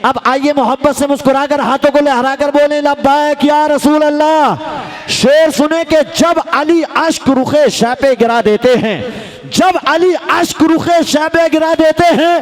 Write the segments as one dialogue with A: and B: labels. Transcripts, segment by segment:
A: اب آئیے محبت سے مسکرا کر ہاتھوں کو لہرا کر بولیں لبیک یا رسول اللہ۔ شعر سنیں کہ جب علی اشک رخ شہ پہ گرا دیتے ہیں، جب علی اشک رخ شہ پہ گرا دیتے ہیں،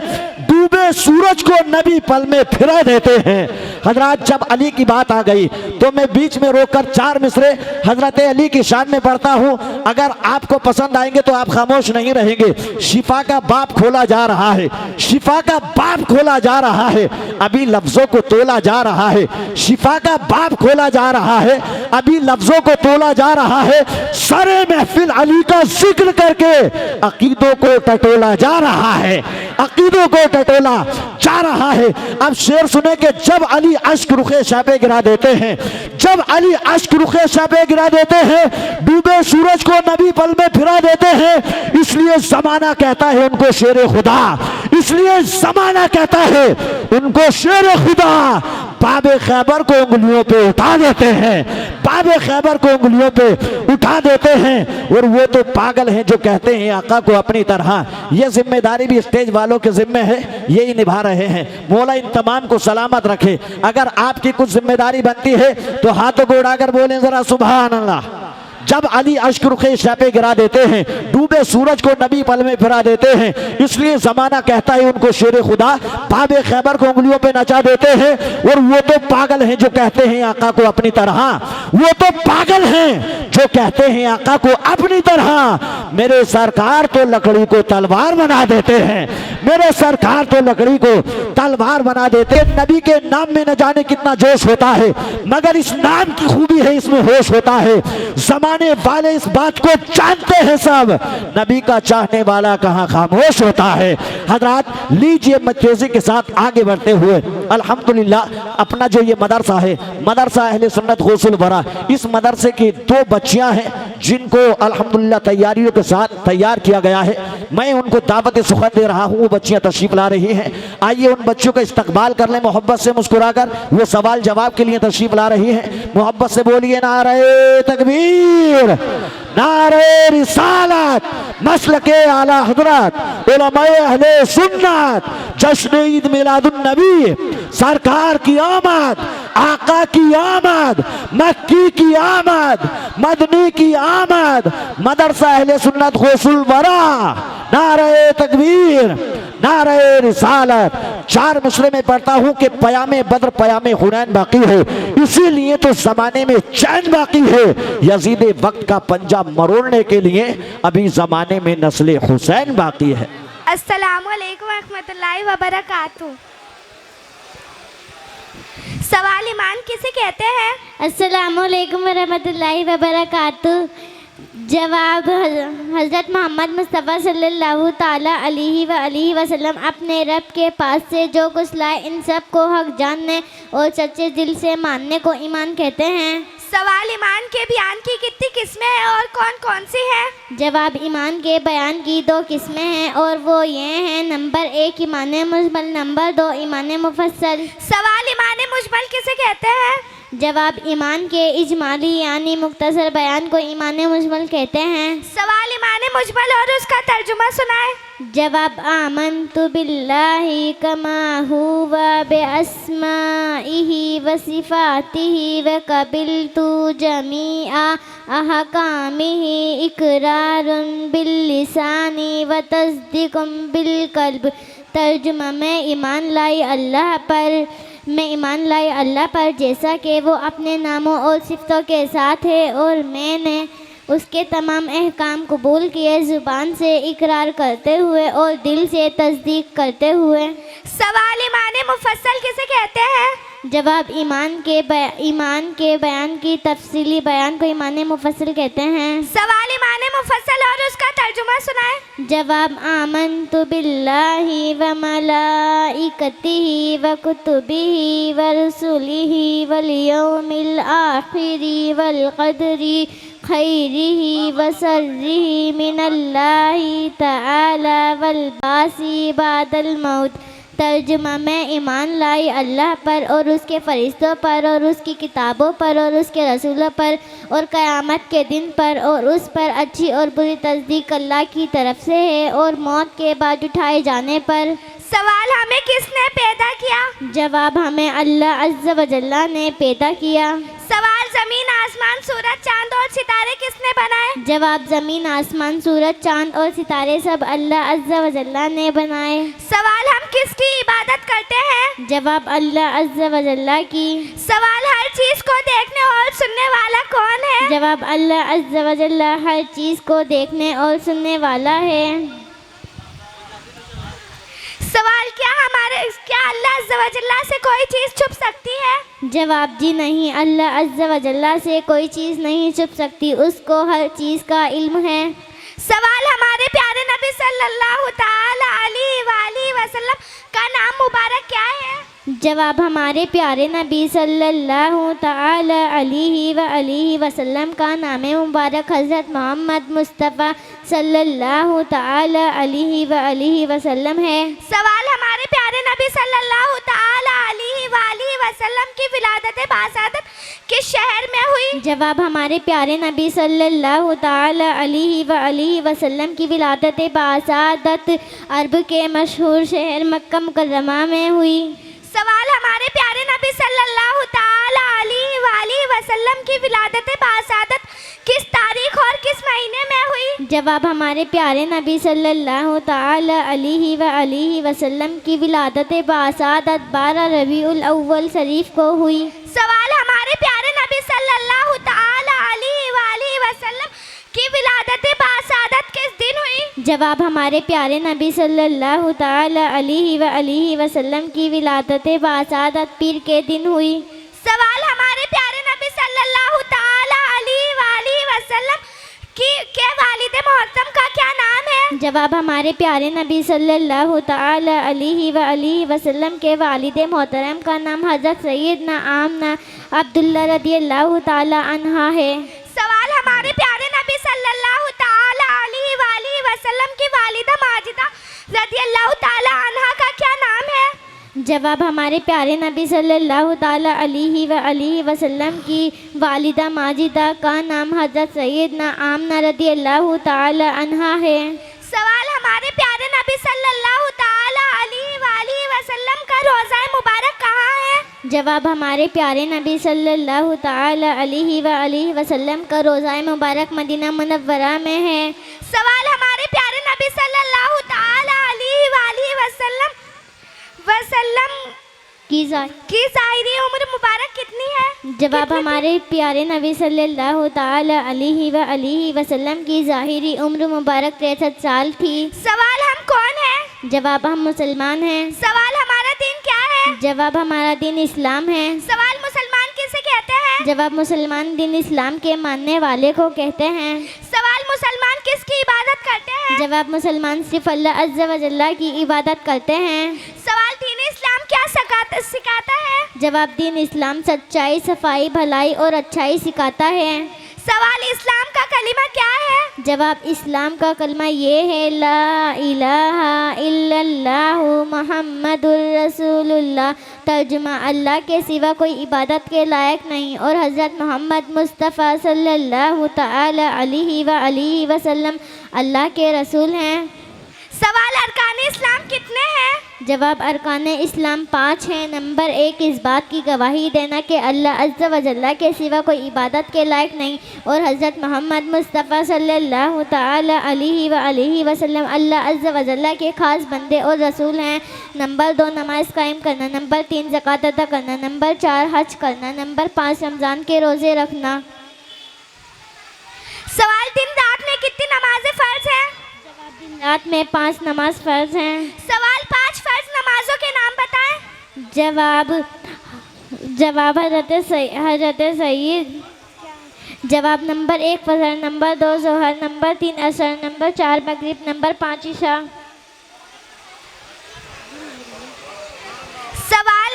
A: ڈوبے سورج کو نبی پل میں پھرا دیتے ہیں۔ حضرات جب علی کی بات آ گئی تو میں بیچ میں روک کر 4 مصرے حضرت علی کی شان میں پڑھتا ہوں، اگر آپ کو پسند آئیں گے تو آپ خاموش نہیں رہیں گے۔ شفا کا باب کھولا جا رہا ہے، شفا کا باب کھولا جا رہا ہے، ابھی لفظوں کو تولا جا رہا ہے۔ شفا کا باب کھولا جا رہا ہے، ابھی لفظوں کو تولا جا رہا ہے۔ سارے محفل علی کا ذکر کر کے عقیدوں کو ٹٹولا جا رہا ہے، عقیدوں کو ٹٹولا جا رہا ہے۔ اب شعر سنیں کہ جب علی اشک رخ شہ پہ گرا دیتے ہیں، جب علی اشک رخ شہ پہ گرا دیتے ہیں، ڈوبے سورج کو نبی پل میں پھرا دیتے ہیں۔ اس لیے زمانہ کہتا ہے ان کو شیر خدا، اس لیے زمانہ کہتا ہے ان کو شیر خدا۔ باب خیبر کو انگلیوں پہ اٹھا دیتے ہیں، باب خیبر کو انگلیوں پہ اٹھا دیتے ہیں، اور وہ تو پاگل ہیں جو کہتے ہیں آقا کو اپنی طرح۔ یہ ذمہ داری بھی اسٹیج والوں کے ذمہ ہے، یہی نبھا رہے ہیں۔ مولا ان تمام کو سلامت رکھے۔ اگر آپ کی کچھ ذمہ داری بنتی ہے تو ہاتھوں کو اڑا کر بولیں ذرا سبحان اللہ۔ جب علی اشک رخ شہ پہ گرا دیتے ہیں، ڈوبے سورج کو نبی پل میں پھرا دیتے ہیں، اس لیے زمانہ کہتا ہے ان کو شیر خدا۔ باب خیبر کو انگلیوں پہ نچا دیتے ہیں، اور وہ تو پاگل ہیں جو کہتے ہیں آقا کو اپنی طرح، وہ تو پاگل ہیں جو کہتے ہیں آقا کو اپنی طرح۔ میرے سرکار تو لکڑی کو تلوار بنا دیتے ہیں، میرے سرکار تو لکڑی کو تلوار بنا دیتے ہیں۔ نبی کے نام میں نہ جانے کتنا جوش ہوتا ہے، مگر اس نام کی خوبی ہے اس میں ہوش ہوتا ہے۔ زمانے والے اس بات کو جانتے ہیں سب، نبی کا چاہنے والا کہاں خاموش ہوتا ہے۔ حضرات لیجئے تیزی کے ساتھ آگے بڑھتے ہوئے الحمدللہ اپنا جو یہ مدرسہ ہے، مدرسہ اہل سنت غوث الورا، اس مدرسے کی 2 بچیاں ہیں جن کو الحمدللہ تیاریوں کے ساتھ تیار کیا گیا ہے۔ میں ان کو دعوت سخن دے رہا ہوں، وہ بچیاں تشریف لا رہی ہیں۔ آئیے ان بچوں کا استقبال کر لیں محبت سے مسکرا کر۔ وہ سوال جواب کے لیے تشریف لا رہی ہیں۔ محبت سے بولیے نعرہ تکبیر، نعرہ رسالت، مسلک اعلی حضرت علماء اہل سنت، جشن عید میلاد النبی، سرکار کی آمد، آقا کی آمد، مکی کی آمد، مدنی کی آمد، مدرسہ اہل سنت غوث الورا، نعرہ تکبیر، نعرہ رسالت۔ 4 مصرے میں پڑھتا ہوں کہ پیام بدر پیام حنین باقی ہے، اسی لیے تو زمانے میں چین باقی ہے۔ یزید وقت کا پنجہ مروڑنے کے لیے ابھی زمانے میں نسل حسین باقی ہے۔
B: السلام علیکم ورحمۃ اللہ وبرکاتہ۔ سوال ایمان کسے کہتے ہیں؟
C: السلام علیکم ورحمۃ اللہ وبرکاتہ۔ جواب حضرت محمد مصطفیٰ صلی اللہ تعالیٰ علیہ وآلہ وسلم اپنے رب کے پاس سے جو کچھ لائے ان سب کو حق جاننے اور سچے دل سے ماننے کو ایمان کہتے ہیں۔
B: سوال ایمان کے بیان کی کتنی قسمیں ہیں اور کون کون سی ہیں؟
C: جواب ایمان کے بیان کی 2 قسمیں ہیں اور وہ یہ ہیں، نمبر 1 ایمان مجمل، نمبر 2 ایمان مفصل۔
B: سوال ایمان مجمل کسے کہتے ہیں؟
C: جواب ایمان کے اجمالی یعنی مختصر بیان کو ایمان مجمل کہتے ہیں۔
B: سوال ایمان مجمل اور اس کا ترجمہ سنائے۔
C: جواب آمنت باللہ کما ہوا باسمائہ وصفاتہ وقبلت جمیع احکامہ اقرار باللسان وتصدیق بالقلب۔ ترجمہ میں ایمان لائی اللہ پر جیسا کہ وہ اپنے ناموں اور صفتوں کے ساتھ ہے، اور میں نے اس کے تمام احکام قبول کیے، زبان سے اقرار کرتے ہوئے اور دل سے تصدیق کرتے ہوئے۔
B: سوال ایمان مفصل کسے کہتے ہیں؟
C: جواب ایمان کے بیان کی تفصیلی بیان کو ایمان مفصل کہتے ہیں۔
B: سوال ایمان مفصل اور اس کا ترجمہ سنائے۔
C: جواب آمنت باللہ وملائکتہ وکتبہ ورسلہ والیوم الآخر والقدر خیرہ وشرہ من اللہ تعالی والبعث بعد الموت۔ ترجمہ میں ایمان لائی اللہ پر اور اس کے فرشتوں پر اور اس کی کتابوں پر اور اس کے رسولوں پر اور قیامت کے دن پر، اور اس پر اچھی اور بری تصدیق اللہ کی طرف سے ہے، اور موت کے بعد اٹھائے جانے پر۔
B: सवाल हमें किसने पैदा किया?
C: जवाब हमें अल्लाह अज़्ज़ व जल्ला ने पैदा किया।
B: सवाल जमीन आसमान सूरज चांद और सितारे किसने बनाए?
C: जवाब ज़मीन आसमान सूरज चांद और सितारे सब अल्लाह अज़्ज़ व जल्ला ने बनाए।
B: सवाल हम किसकी इबादत करते हैं?
C: जवाब अल्लाह अज़्ज़ व जल्ला की।
B: सवाल हर चीज को देखने और सुनने वाला कौन है?
C: जवाब अल्लाह अज़्ज़ व जल्ला हर चीज़ को देखने और सुनने वाला है।
B: सवाल क्या अल्लाह अज़्ज़ व जल्ला से कोई चीज छुप सकती है?
C: जवाब जी नहीं, अल्लाह अज़्ज़ व जल्ला से कोई चीज़ नहीं छुप सकती, उसको हर चीज़ का इल्म है।
B: सवाल हमारे प्यारे नबी सल्लल्लाहु ताला अलैहि वसल्लम का नाम मुबारक क्या है?
C: जवाब हमारे प्यारे नबी सल्लल्लाहु ताला अलैहि वसल्लम का नाम मुबारक हज़रत मोहम्मद मुस्तफ़ा सल्लल्लाहु ताला अलैहि वसल्लम है।
B: सवाल हमारे प्यारे नबी सल्लल्लाहु ताला अलैहि वसल्लम की विलादत बासादत किस शहर में हुई?
C: जवाब हमारे प्यारे नबी सल्लल्लाहु ताला अलैहि वसल्लम की विलादत बासादत अरब के मशहूर शहर मक्का मुकर्रमा में हुई।
B: सवाल हमारे प्यारे नबी सल्लल्लाहु ताला अलैहि वसल्लम की विलादत बासादत किस तारीख और किस महीने में हुई?
C: जवाब हमारे प्यारे नबी सल्लल्लाहु ताला अलैहि वसल्लम की विलादत बासादत 12 रबीउल अव्वल शरीफ को हुई।
B: सवाल हमारे प्यारे नबी सल्लल्लाहु ताला अलैहि वसल्लम की विलादत बासादत किस दिन हुई?
C: जवाब हमारे प्यारे नबी सल्लल्लाहु ताला अलैहि वसल्लम की विलादत बासादत पीर के दिन हुई।
B: सवाल हमारे प्यारे नबी सल्लल्लाहु ताला अलैहि वसल्लम के वालिद मोहतरम का क्या नाम है?
C: जवाब हमारे प्यारे नबी सल्लल्लाहु ताला अलैहि वसल्लम के वालिद मोहतरम का नाम हज़रत सैयदना आमना अब्दुल्ला रदियल्लाहु ताला अन्हा है।
B: सवाल हमारे प्यारे नबी सल्लल्लाहु ताला अलैहि वसल्लम की वालिदा माजिदा रदियल्लाहु ताला अन्हा का क्या नाम है?
C: जवाब हमारे प्यारे नबी सल्लल्लाहु ताला अलैहि वसल्लम की वालिदा माजिदा का नाम हज़रत सैयदना आमना रदियल्लाहु ताला अन्हा है।
B: सवाल हमारे प्यारे नबी सल्लल्लाहु ताला अलैहि वसल्लम का रोज़ा मुबारक कहाँ है?
C: जवाब हमारे प्यारे नबी सल्लल्लाहु ताला अलैहि वसल्लम का रोज़ा मुबारक मदीना मुनव्वरा में है।
B: सवाल हमारे प्यारे नबी सल्लल्लाहु ताला अलैहि वसल्लम की ज़ाहिरी उम्र मुबारक कितनी है?
C: जवाब हमारे प्यारे नबी सल्लल्लाहु ताला अलैहि वसल्लम की ज़ाहिरी उम्र मुबारक 63 साल थी।
B: सवाल हम कौन हैं?
C: जवाब हम मुसलमान हैं।
B: सवाल हमारा दिन क्या है?
C: जवाब हमारा दिन इस्लाम है।
B: सवाल मुसलमान किसे कहते हैं?
C: जवाब मुसलमान दिन इस्लाम के मानने वाले को कहते हैं।
B: सवाल मुसलमान किसकी इबादत करते हैं?
C: जवाब मुसलमान सिर्फ अल्लाह अज़्ज़ व जल्ला की इबादत करते हैं।
B: सवाल दीन इस्लाम क्या सिखाता है?
C: जवाब दीन इस्लाम सच्चाई, सफाई, भलाई और अच्छाई सिखाता है।
B: सवाल इस्लाम का कलिमा क्या है?
C: जवाब इस्लाम का कलमा ये है, ला इलाहा इल्लल्लाहु मुहम्मदुर रसूलुल्लाह। तर्जुमा, अल्लाह के सिवा कोई इबादत के लायक नहीं और हज़रत मोहम्मद मुस्तफ़ा सल्लल्लाहु ताला अलैहि वसल्लम अल्लाह के रसूल हैं।
B: सवाल अरकान इस्लाम कितने हैं?
C: जवाब अरकान इस्लाम 5 हैं। नंबर 1 इस बात की गवाही देना कि अल्लाह अज़्ज़ व जल्ला के सिवा कोई इबादत के लायक नहीं और हज़रत मोहम्मद मुस्तफ़ा सल्लल्लाहु ताला अलैहि वसल्लम अल्लाह अज़्ज़ व जल्ला के ख़ास बंदे और रसूल हैं। नंबर 2 नमाज कायम करना। नंबर 3 ज़कात अदा करना। नंबर 4 हज करना। नंबर 5 रमज़ान के रोज़े रखना।
B: सवाल दिन रात में कितनी नमाजें फ़र्ज हैं?
C: दिन रात में 5 नमाज फ़र्ज हैं।
B: सवाल 5 फ़र्ज नमाजों के नाम बताएं।
C: जवाब हज़रत सईद। जवाब नंबर 1 फजर, नंबर 2 ज़ोहर, नंबर 3 असर, नंबर 4 मगरिब, नंबर 5 इशा।
B: सवाल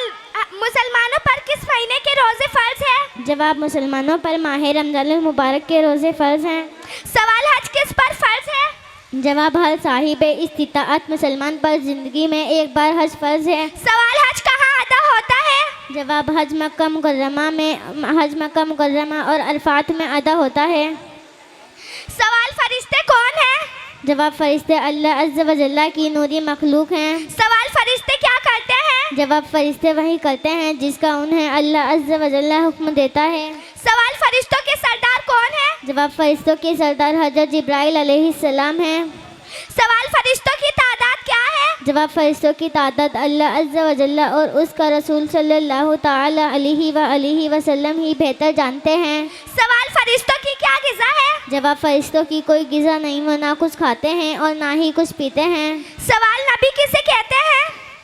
B: मुसलमानों पर किस महीने के रोज़े फ़र्ज हैं?
C: जवाब मुसलमानों पर माह रमज़ान मुबारक के रोज़े फ़र्ज हैं।
B: सवाल हज किस पर फ़र्ज है?
C: जवाब हर साहिब इस्तिताअत मुसलमान पर ज़िंदगी में एक बार हज फ़र्ज है।
B: सवाल हज कहाँ अदा होता है?
C: जवाब हज मक्का मुकर्रमा और अरफात में अदा होता है।
B: सवाल फरिश्ते कौन हैं?
C: जवाब फरिश्ते अल्लाह अज़्ज़ व जल्ला की नूरी मखलूक हैं।
B: सवाल
C: जवाब फरिश्ते वही करते हैं जिसका उन्हें अल्लाह अज़्ज़ व जल्ल हुक्म देता है।
B: सवाल फरिश्तों के सरदार कौन है?
C: जवाब फरिश्तों के सरदार हज़रत जिब्राइल अलैहिस्सलाम हैं।
B: सवाल फरिश्तों की तादाद क्या है?
C: जवाब फरिश्तों की तादाद अल्लाह अज़्ज़ व जल्ल और उसका रसूल सल्लल्लाहु ताला अलैहि वसल्लम ही बेहतर जानते हैं।
B: सवाल फरिश्तों की क्या ग़िज़ा है?
C: जवाब फरिश्तों की कोई ग़िज़ा नहीं, वो ना कुछ खाते हैं और ना ही कुछ पीते हैं।
B: सवाल नबी किसे कहते हैं?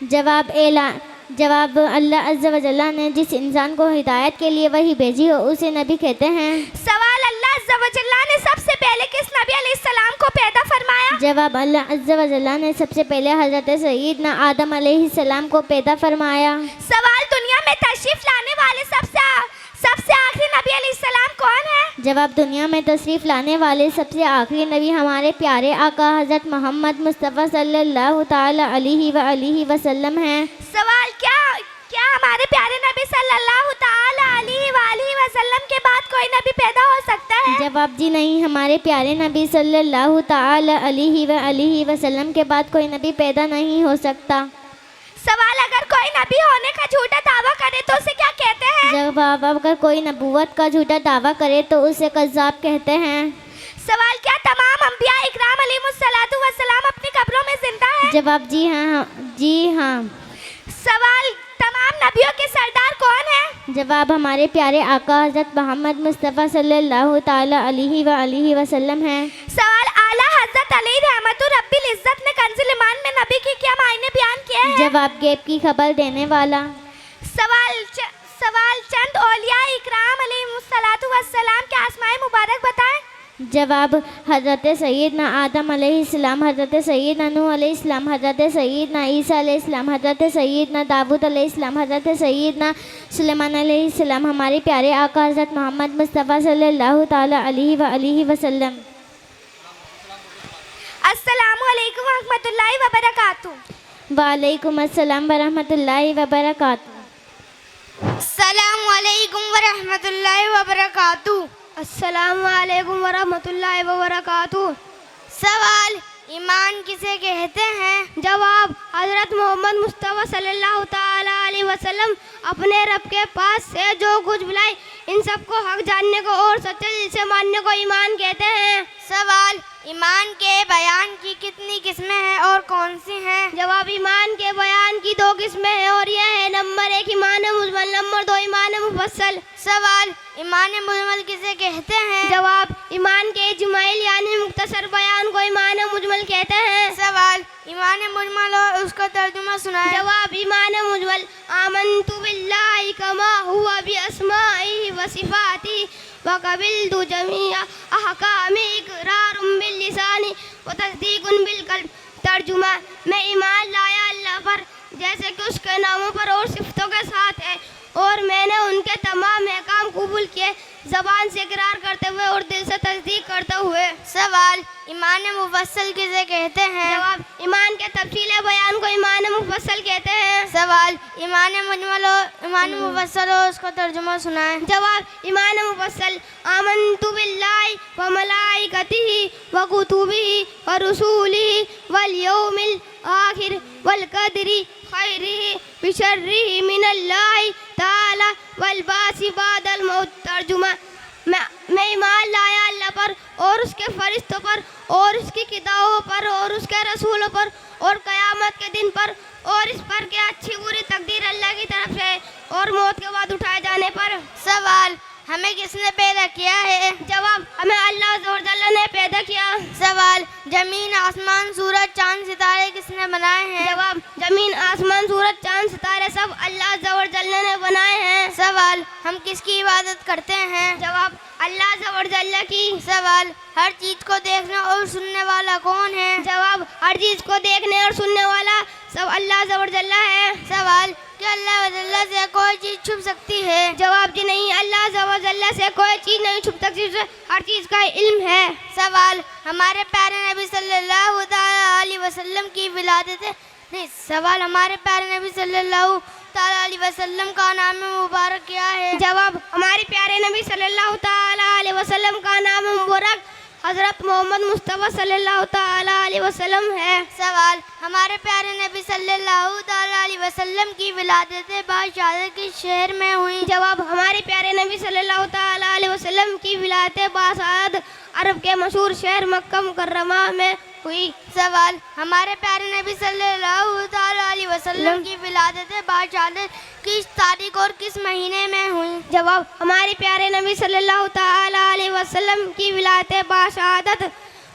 C: जवाब अल्लाह अज़्ज़ व जल्ल ने जिस इंसान को हिदायत के लिए वही भेजी हो उसे नबी कहते हैं।
B: सवाल अल्लाह अज़्ज़ व जल्ल ने सबसे पहले किस नबी अलैहिस्सलाम को पैदा फरमाया?
C: जवाब अल्लाह अज़्ज़ व जल्ल ने सबसे पहले हज़रत सय्यदना आदम अलैहिस्सलाम को पैदा फरमाया।
B: सवाल दुनिया में तशरीफ लाने वाले सबसे आखिरी नबी अलैहिस्सलाम कौन है?
C: जवाब दुनिया में तशरीफ़ लाने वाले सबसे आखिरी नबी हमारे प्यारे आका हज़रत मोहम्मद मुस्तफ़ा सल्लल्लाहु ताला अलैहि वसल्लम हैं।
B: सवाल क्या हमारे प्यारे नबी सल्लल्लाहु ताला अलैहि वसल्लम के बाद कोई नबी पैदा हो सकता है?
C: जवाब जी नहीं, हमारे प्यारे नबी सल्लल्लाहु ताला अलैहि वसल्लम के बाद कोई नबी पैदा नहीं हो सकता।
B: सवाल अगर कोई नबी होने का झूठा दावा करे तो उसे क्या कहते हैं?
C: जवाब अगर कोई नबूवत का झूठा दावा करे तो उसे कज़्ज़ाब कहते हैं।
B: सवाल क्या तमाम अंबिया इकराम अलैहिमुस्सलातु वस्सलाम अपनी कब्रों में जिंदा है?
C: जवाब जी हाँ।
B: सवाल तमाम नबियों के सरदार कौन है?
C: जवाब हमारे प्यारे आका हज़रत मोहम्मद मुस्तफ़ा सल्लल्लाहु ताला अलैहि वसल्लम हैं।
B: सवाल आला हज़रत अली रहमतुर रब्बिल इज़्ज़त ने कंज़ुल ईमान में नबी के क्या मायने बयान किए हैं?
C: जवाब गैब की खबर देने वाला।
B: सवाल चंद औलिया इकराम अलैहिमुस्सलातु वस्सलाम के आसमाए मुबारक बताएं।
C: जवाब हज़रत सय्यदना आदम अलैहिस्सलाम, हज़रत सय्यदना नूह अलैहिस्सलाम, हज़रत सय्यदना ईसा अलैहिस्सलाम, हज़रत सय्यदना दाऊद अलैहिस्सलाम, हज़रत सय्यदना सुलेमान अलैहिस्सलाम, हमारे प्यारे आका हज़रत मोहम्मद मुस्तफ़ा सल्लल्लाहु ताला अलैहि वसल्लम।
B: अस्सलामु अलैकुम व रहमतुल्लाहि व बरकातुहू।
C: वालेकुम अस्सलाम व रहमतुल्लाहि व बरकातुहू।
B: अस्सलामु अलैकुम व रहमतुल्लाहि व बरकातुहू। अस्सलामु अलैकुम व रहमतुल्लाहि व बरकातुहू। सवाल ईमान किसे कहते हैं? जवाब हज़रत मोहम्मद मुस्तफ़ा सल्लल्लाहु ताला अलैहि वसल्लम अपने रब के पास से जो कुछ बुलाए इन सबको हक जानने को और सच्चे दिल से मानने को ईमान कहते हैं। सवाल ईमान के बयान की कितनी किस्में हैं और कौन सी हैं? जवाब ईमान के बयान की 2 किस्में हैं और यह है नंबर 1 ईमान मुजमल, नंबर 2 ईमान मुफस्सल। सवाल ईमान मुजमल किसे कहते हैं? जवाब ईमान के इजमाइल यानी मुख्तसर बयान को ईमान मुजमल कहते हैं। सवाल ईमान मुजमल और उसका तर्जुमा सुनाएं। जवाब ईमान मुजमल आमन्तु बिल्लाहि कमा हुवा बि अस्माइहि व सिफातिहि व क़बिलतु जमीअ अहकामि इक़रारुम बिल लिसानी व तस्दीकुन बिल क़ल्ब। तर्जुमा मैं ईमान लाया अल्लाह पर जैसे कि उसके नामों पर और सिफ़तों के साथ है और मैंने उनके तमाम अहकाम कबूल किए ज़बान से इकरार करते हुए और दिल से तस्दीक करते हुए। सवाल ईमान मुफस्सल किसे कहते हैं? जवाब ईमान के तफसील बयान को ईमान मुफस्सल कहते हैं। सवाल ईमान मुजमल और ईमान मुफस्सल और उसका तर्जुमा सुनाएं। जवाब ईमान मुफस्सल आमन्तु बिल्लाहि व मलाइकतिहि व कुतुबिहि व रुसूलिहि वल यौमिल आखिर वल क़द्रि खैरिहि व शर्रिहि मिनल्लाहि ताला वल बासी बादल मौत। तर्जुमा मैं ईमान लाया अल्लाह पर और उसके फरिश्तों पर और उसकी किताबों पर और उसके रसूलों पर और क़यामत के दिन पर और इस पर कि अच्छी बुरी तकदीर अल्लाह की तरफ से और मौत के बाद उठाए जाने पर। सवाल हमें किसने पैदा किया है? जवाब हमें अल्लाह ज़ोरजल्ला ने पैदा किया। सवाल जमीन आसमान सूरज चांद सितारे किसने बनाए हैं? जवाब जमीन आसमान सूरज चांद सितारे सब अल्लाह ज़ोरजल्ला ने बनाए हैं। सवाल हम किसकी इबादत करते हैं? जवाब अल्लाह ज़ोरजल्ला की। सवाल हर चीज़ को देखने और सुनने वाला कौन है? जवाब हर चीज़ को देखने और सुनने वाला सब अल्लाह ज़ोरजल्ला है। सवाल क्या अल्लाह ज़ोरजल्ला से कोई चीज़ छुप सकती है? जवाब जी नहीं, अल्लाह ज़ोरजल्ला से कोई चीज़ नहीं छुप सकती, हर चीज़ का इल्म है। सवाल हमारे प्यारे नबी सल्लल्लाहु अलैहि वसल्लम की विलादत नहीं, सवाल हमारे प्यारे नबी सल्लल्लाहु अलैहि वसल्लम का नाम मुबारक क्या है? जवाब हमारे प्यारे नबी सल्लल्लाहु अलैहि वसल्लम का नाम मुबारक حضرت محمد مصطفیٰ صلی اللہ تعالیٰ علیہ وسلم ہے۔ سوال، ہمارے پیارے نبی صلی اللہ تعالیٰ علیہ وسلم کی ولادت باشہادت کس شہر میں ہوئی؟ جواب، ہمارے پیارے نبی صلی اللہ تعالیٰ علیہ وسلم کی ولادت باشہادت عرب کے مشہور شہر مکہ مکرمہ میں ہوئی۔ سوال، ہمارے پیارے نبی صلی اللہ تعالیٰ علیہ وسلم کی ولادت باشہادت کس تاریخ اور کس مہینے میں ہوئی؟ جواب، ہمارے پیارے نبی صلی اللہ تعالیٰ علیہ وسلم کی ولادت باشہادت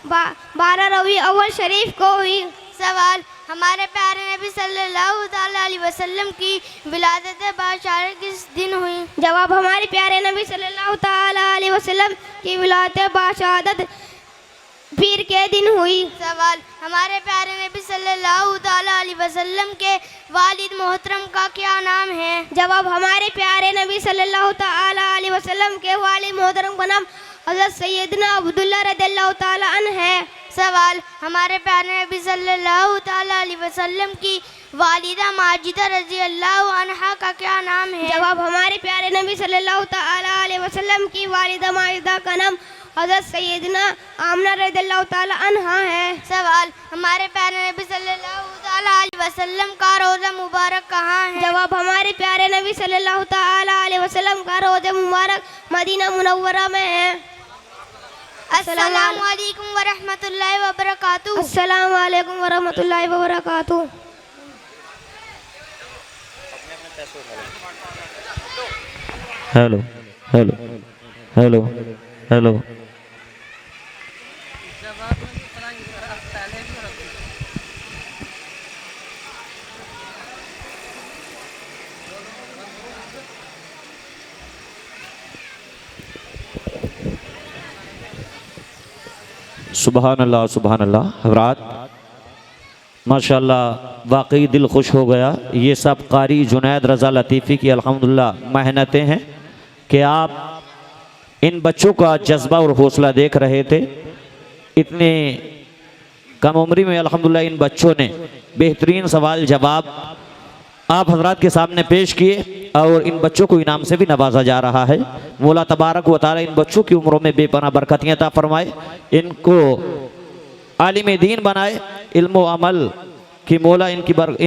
B: 12 ربیع الاول شریف کو ہوئی۔ سوال، ہمارے پیارے نبی صلی اللہ تعالیٰ علیہ وسلم کی ولادت باشہادت کس دن ہوئی؟ جواب، ہمارے پیارے نبی صلی اللہ تعالیٰ علیہ وسلم کی ولادت باشہادت پیر کے دن ہوئی۔ سوال، ہمارے پیارے نبی صلی اللہ تعالیٰ علیہ وسلم کے والد محترم کا کیا نام ہے؟ جواب، ہمارے پیارے نبی صلی اللہ تعالیٰ علیہ وسلم کے والد محترم کا نام حضرت سیدنا عبداللہ رضی اللہ تعالیٰ عنہ ہے۔ سوال، ہمارے پیارے نبی صلی اللہ تعالیٰ علیہ وسلم کی والدہ ماجدہ رضی اللہ عنہا کا کیا نام ہے؟ جواب، ہمارے پیارے نبی صلی اللہ تعالیٰ علیہ وسلم کی والدہ ماجدہ کا نام حضرت سیدنا آمنہ رضی اللہ تعالیٰ عنہا ہے۔ سوال، ہمارے پیارے نبی صلی اللہ تعالیٰ علیہ وسلم کا روضہ مبارک کہاں ہے؟ جواب، ہمارے پیارے نبی صلی اللہ تعالیٰ علیہ وسلم کا روضہ مبارک مدینہ منورہ میں ہے۔ السلام علیکم ورحمۃ اللہ وبرکاتہ۔ السلام علیکم ورحمۃ اللہ وبرکاتہ۔
A: ہیلو ہیلو ہیلو ہیلو سبحان اللہ سبحان اللہ۔ حضرات ماشاءاللہ واقعی دل خوش ہو گیا۔ یہ سب قاری جنید رضا لطیفی کی الحمدللہ محنتیں ہیں کہ آپ ان بچوں کا جذبہ اور حوصلہ دیکھ رہے تھے۔ اتنے کم عمری میں الحمدللہ ان بچوں نے بہترین سوال جواب آپ حضرات کے سامنے پیش کیے اور ان بچوں کو انعام سے بھی نوازا جا رہا ہے۔ مولا تبارک و تعالی ان بچوں کی عمروں میں بے پناہ برکتیں عطا فرمائے، ان کو عالم دین بنائے، علم و عمل کی مولا ان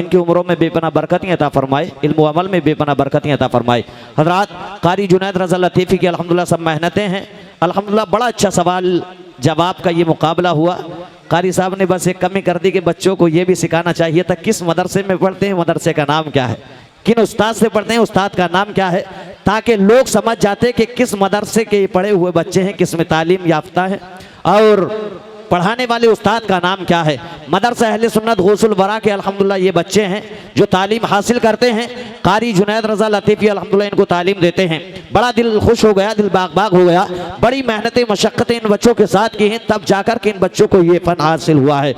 A: کی عمروں میں بے پناہ برکتیں عطا فرمائے، علم و عمل میں بے پناہ برکتیں عطا فرمائے۔ حضرات قاری جنید رضا لطیفی کی الحمدللہ سب محنتیں ہیں۔ الحمدللہ بڑا اچھا سوال جواب کا یہ مقابلہ ہوا۔ قاری صاحب نے بس ایک کمی کر دی کہ بچوں کو یہ بھی سکھانا چاہیے تھا کس مدرسے میں پڑھتے ہیں، مدرسے کا نام کیا ہے، کن استاد سے پڑھتے ہیں، استاد کا نام کیا ہے، تاکہ لوگ سمجھ جاتے کہ کس مدرسے کے پڑھے ہوئے بچے ہیں، کس میں تعلیم یافتہ ہیں اور پڑھانے والے استاد کا نام کیا ہے۔ مدرسہ اہل سنت غوث الورا کے الحمدللہ یہ بچے ہیں جو تعلیم حاصل کرتے ہیں۔ قاری جنید رضا لطیفی الحمدللہ ان کو تعلیم دیتے ہیں۔ بڑا دل خوش ہو گیا، دل باغ باغ ہو گیا۔ بڑی محنتیں مشقتیں ان بچوں کے ساتھ کی ہیں، تب جا کر کے ان بچوں کو یہ فن حاصل ہوا ہے۔